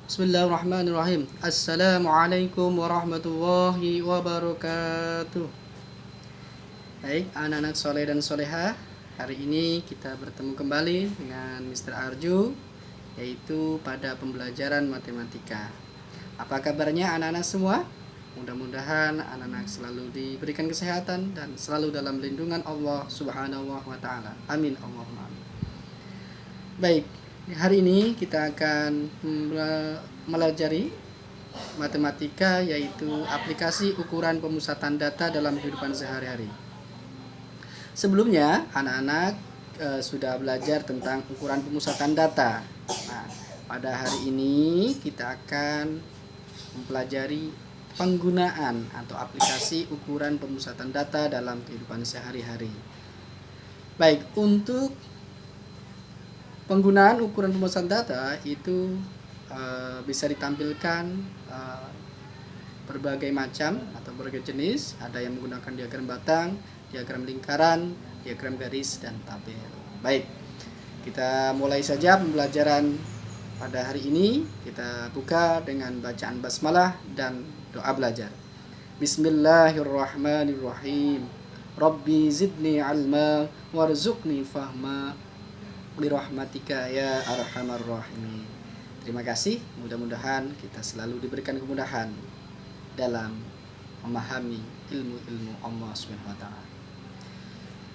Bismillahirrahmanirrahim. Assalamualaikum warahmatullahi wabarakatuh. Baik, anak-anak soleh dan soleha, hari ini kita bertemu kembali dengan Mr. Arju, yaitu pada pembelajaran matematika. Apa kabarnya anak-anak semua? Mudah-mudahan anak-anak selalu diberikan kesehatan dan selalu dalam lindungan Allah Subhanahu wa Ta'ala. Amin Allahumma amin. Baik, hari ini kita akan mempelajari matematika, yaitu aplikasi ukuran pemusatan data dalam kehidupan sehari-hari. Sebelumnya anak-anak sudah belajar tentang ukuran pemusatan data. Nah, pada hari ini kita akan mempelajari penggunaan atau aplikasi ukuran pemusatan data dalam kehidupan sehari-hari. Baik, untuk penggunaan ukuran pemusatan data itu bisa ditampilkan berbagai macam atau berbagai jenis. Ada yang menggunakan diagram batang, diagram lingkaran, diagram garis, dan tabel. Baik, kita mulai saja pembelajaran pada hari ini. Kita buka dengan bacaan basmalah dan doa belajar. Bismillahirrahmanirrahim. Rabbi zidni ilma warzuqni fahma birahmatika ya arhamar rahimin. Terima kasih, mudah-mudahan kita selalu diberikan kemudahan dalam memahami ilmu-ilmu Allah Subhanahu wa Ta'ala.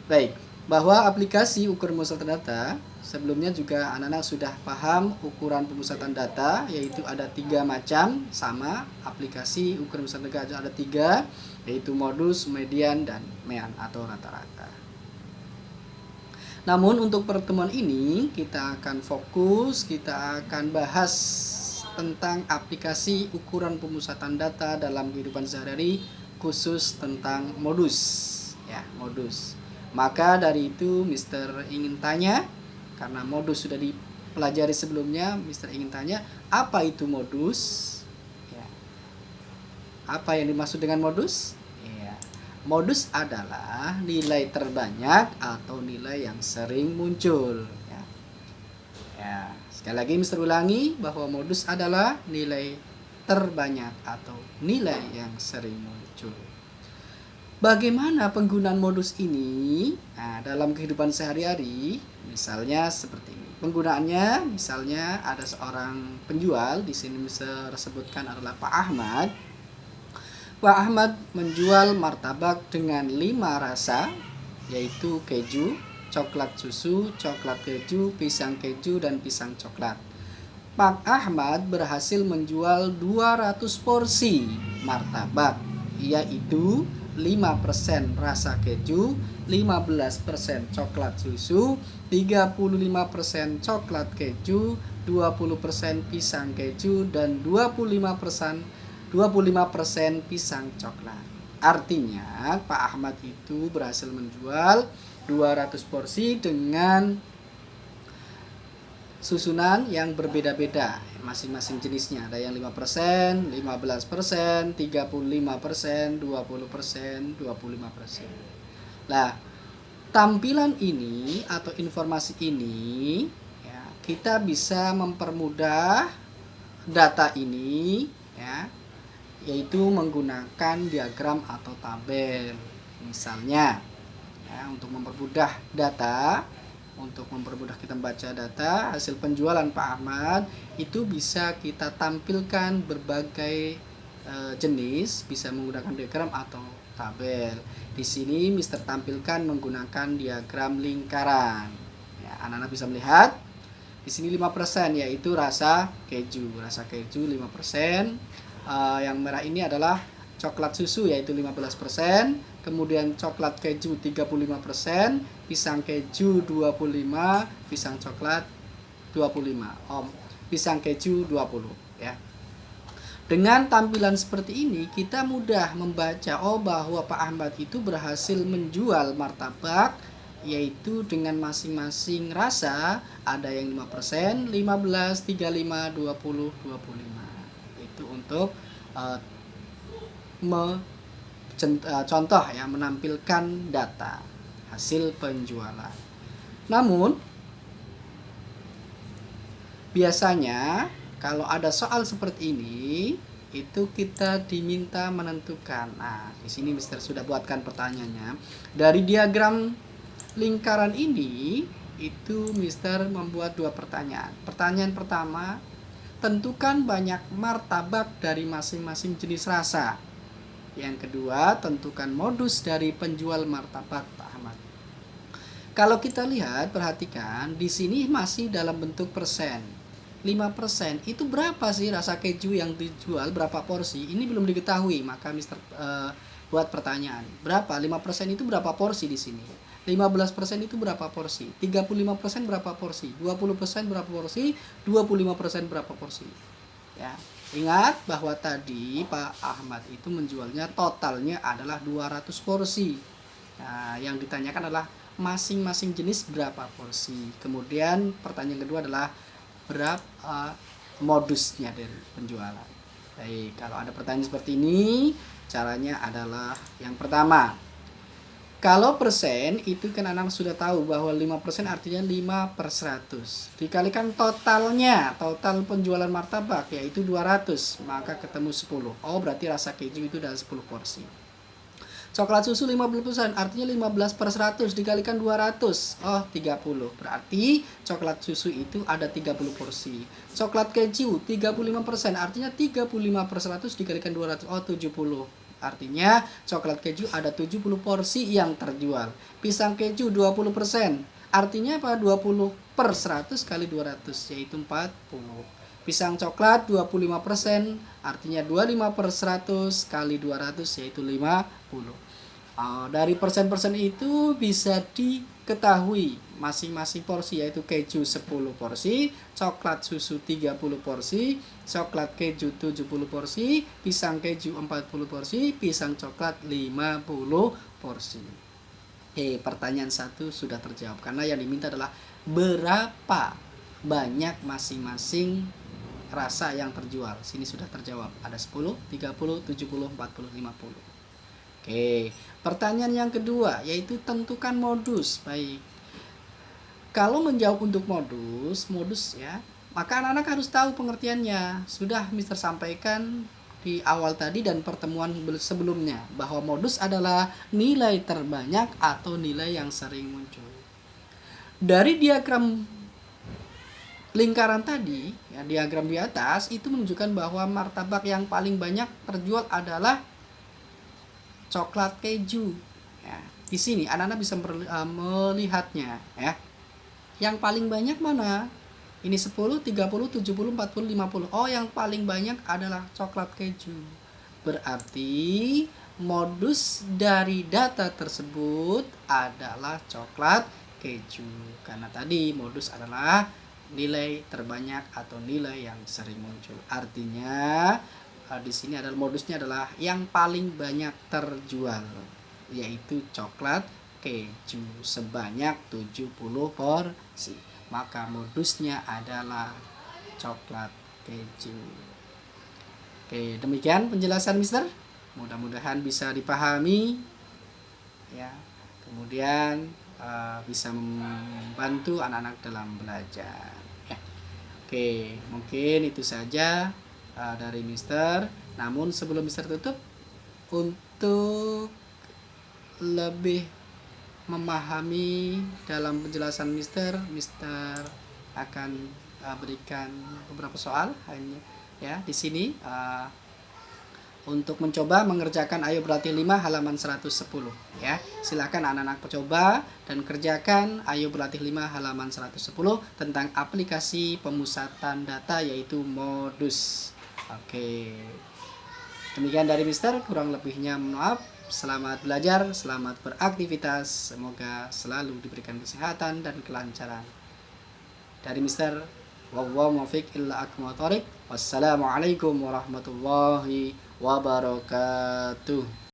Baik, bahwa aplikasi ukuran pemusatan data, sebelumnya juga anak-anak sudah paham ukuran pemusatan data, yaitu ada 3 macam. Sama, aplikasi ukuran pemusatan data ada 3, yaitu modus, median, dan mean atau rata-rata. Namun untuk pertemuan ini kita akan fokus, kita akan bahas tentang aplikasi ukuran pemusatan data dalam kehidupan sehari-hari, khusus tentang modus, ya, modus. Maka dari itu Mister ingin tanya, karena modus sudah dipelajari sebelumnya, Mister ingin tanya, apa itu modus? Ya. Apa yang dimaksud dengan modus? Modus adalah nilai terbanyak atau nilai yang sering muncul. Sekali lagi Mister ulangi bahwa modus adalah nilai terbanyak atau nilai yang sering muncul. Bagaimana penggunaan modus ini? Nah, dalam kehidupan sehari-hari, misalnya seperti ini. Penggunaannya, misalnya ada seorang penjual, di sini Mister sebutkan adalah Pak Ahmad. Pak Ahmad menjual martabak dengan 5 rasa, yaitu keju, coklat susu, coklat keju, pisang keju, dan pisang coklat. Pak Ahmad berhasil menjual 200 porsi martabak, yaitu 5% rasa keju, 15% coklat susu, 35% coklat keju, 20% pisang keju, dan 25% pisang coklat. Artinya Pak Ahmad itu berhasil menjual 200 porsi dengan susunan yang berbeda-beda masing-masing jenisnya. Ada yang 5%, 15%, 35%, 20%, 25%. Nah, tampilan ini atau informasi ini, ya, kita bisa mempermudah data ini, ya, yaitu menggunakan diagram atau tabel. Misalnya, ya, untuk mempermudah data, untuk mempermudah kita membaca data hasil penjualan Pak Ahmad, itu bisa kita tampilkan berbagai jenis, bisa menggunakan diagram atau tabel. Di sini Mister tampilkan menggunakan diagram lingkaran. Ya, anak-anak bisa melihat di sini 5%, yaitu rasa keju. Rasa keju 5%. Yang merah ini adalah coklat susu, yaitu 15%, kemudian coklat keju 35%, pisang keju 25%, pisang coklat 25%, pisang keju 20%, ya. Dengan tampilan seperti ini kita mudah membaca bahwa Pak Ahmad itu berhasil menjual martabak, yaitu dengan masing-masing rasa, ada yang 5%, 15%, 35%, 20%, 25%. Itu untuk contoh, ya, menampilkan data hasil penjualan. Namun biasanya kalau ada soal seperti ini, itu kita diminta menentukan. Nah, di sini Mister sudah buatkan pertanyaannya. Dari diagram lingkaran ini, itu Mister membuat dua pertanyaan. Pertanyaan pertama, tentukan banyak martabak dari masing-masing jenis rasa. Yang kedua, tentukan modus dari penjual martabak, Pak Ahmad. Kalau kita lihat, perhatikan, di sini masih dalam bentuk persen. 5% itu berapa sih rasa keju yang dijual, berapa porsi? Ini belum diketahui, maka Mister buat pertanyaan. Berapa? 5% itu berapa porsi di sini? 15% itu berapa porsi? 35% berapa porsi? 20% berapa porsi? 25% berapa porsi? Ya. Ingat bahwa tadi Pak Ahmad itu menjualnya totalnya adalah 200 porsi. Nah, yang ditanyakan adalah masing-masing jenis berapa porsi. Kemudian pertanyaan kedua adalah berapa modusnya dari penjualan. Baik, kalau ada pertanyaan seperti ini, caranya adalah yang pertama, kalau persen itu kan anak sudah tahu bahwa 5% artinya 5/100. Dikalikan totalnya, total penjualan martabak yaitu 200, maka ketemu 10. Oh, berarti rasa keju itu ada 10 porsi. Coklat susu 50%, artinya 15/100 dikalikan 200. Oh, 30. Berarti coklat susu itu ada 30 porsi. Coklat keju 35%, artinya 35/100 dikalikan 200. Oh, 70. Artinya coklat keju ada 70 porsi yang terjual. Pisang keju 20%. Artinya apa? 20/100 kali 200 yaitu 40. Pisang coklat 25%, artinya 25/100 kali 200 yaitu 50. Dari persen-persen itu bisa diketahui masing-masing porsi, yaitu keju 10 porsi, coklat susu 30 porsi, coklat keju 70 porsi, pisang keju 40 porsi, pisang coklat 50 porsi. Pertanyaan 1 sudah terjawab karena yang diminta adalah berapa banyak masing-masing rasa yang terjual. Sini sudah terjawab, ada 10, 30, 70, 40, 50. Pertanyaan yang kedua yaitu tentukan modus. Baik, kalau menjawab untuk modus ya, maka anak-anak harus tahu pengertiannya. Sudah Mister sampaikan di awal tadi dan pertemuan sebelumnya bahwa modus adalah nilai terbanyak atau nilai yang sering muncul. Dari diagram lingkaran tadi, ya, diagram di atas itu menunjukkan bahwa martabak yang paling banyak terjual adalah coklat keju. Ya, di sini anak-anak bisa melihatnya, ya. Yang paling banyak mana? Ini 10, 30, 70, 40, 50. Oh, yang paling banyak adalah coklat keju. Berarti modus dari data tersebut adalah coklat keju. Karena tadi modus adalah nilai terbanyak atau nilai yang sering muncul. Artinya di sini adalah modusnya adalah yang paling banyak terjual, yaitu coklat keju sebanyak 70 porsi. Maka modusnya adalah coklat keju. Demikian penjelasan Mister. Mudah-mudahan bisa dipahami, ya. Kemudian bisa membantu anak-anak dalam belajar. Ya. Mungkin itu saja dari Mister. Namun sebelum Mister tutup, untuk lebih memahami dalam penjelasan Mister akan berikan beberapa soal hanya, ya, di sini untuk mencoba mengerjakan Ayo Berlatih 5 halaman 110, ya. Silakan anak-anak coba dan kerjakan Ayo Berlatih 5 halaman 110 tentang aplikasi pemusatan data yaitu modus. Demikian dari Mister, kurang lebihnya maaf. Selamat belajar, selamat beraktivitas. Semoga selalu diberikan kesehatan dan kelancaran. Dari Mister, wallahu muwaffiq illa aqwamut thoriq. Wassalamualaikum warahmatullahi wabarakatuh.